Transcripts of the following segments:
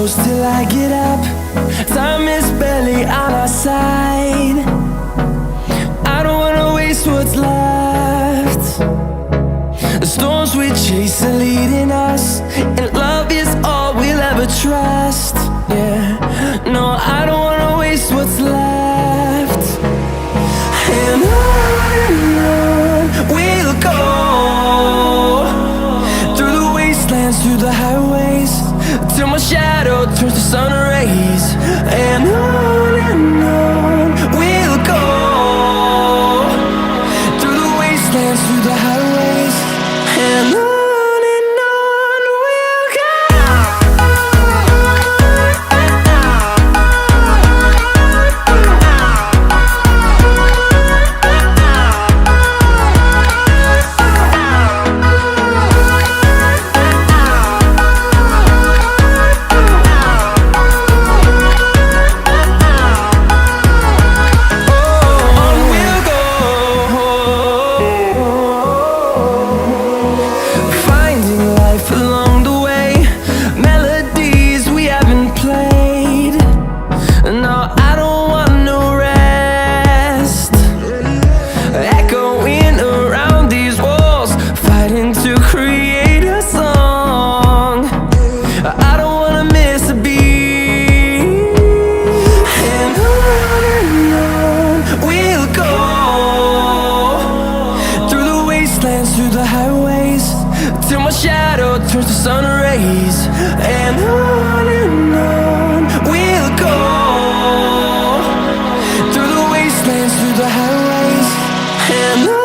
close till I get up. Time is barely on our side. I don't wanna waste what's left. The storms we chase are leading us, and love is all we'll ever trust. Yeah, no, I don't wanna waste what's left. And on we'll go, through the wastelands, through the highways, till my shadow turns to sun rays. And on we'll go, through the wastelands, through the highways, and on we'll go. Through the highways, till my shadow turns to sun rays. And on we'll go, through the wastelands, through the highways, and on we'll go.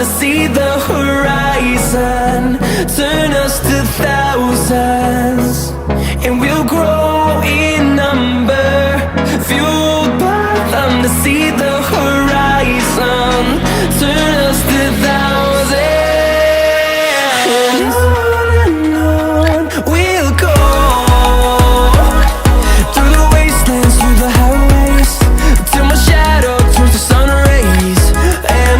To see the horizon turn us to thousands, and we'll grow in number, fueled by them. To see the horizon turn us to thousands, and on we'll go, through the wastelands, through the highways, till my shadow turns to sun rays. And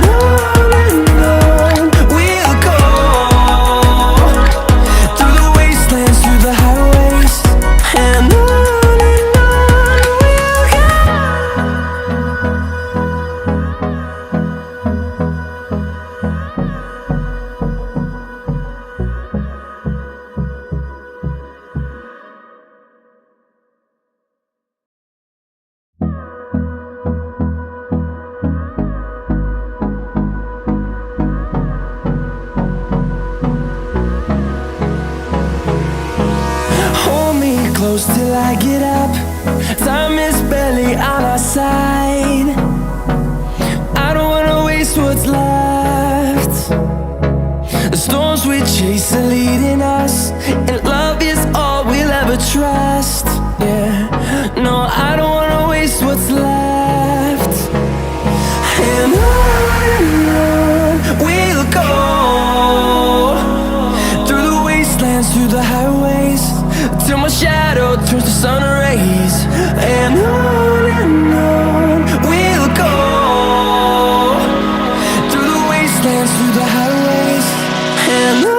close till I get up. Time is barely on our side. I don't wanna waste what's left. The storms we chase are leading us, and love is all we'll ever trust. Yeah, no, I don't wanna waste what's left. And on we'll go, through the wastelands, through the highways, till my shadow turns to sun rays. And on we'll go, through the wastelands, through the highways, and on.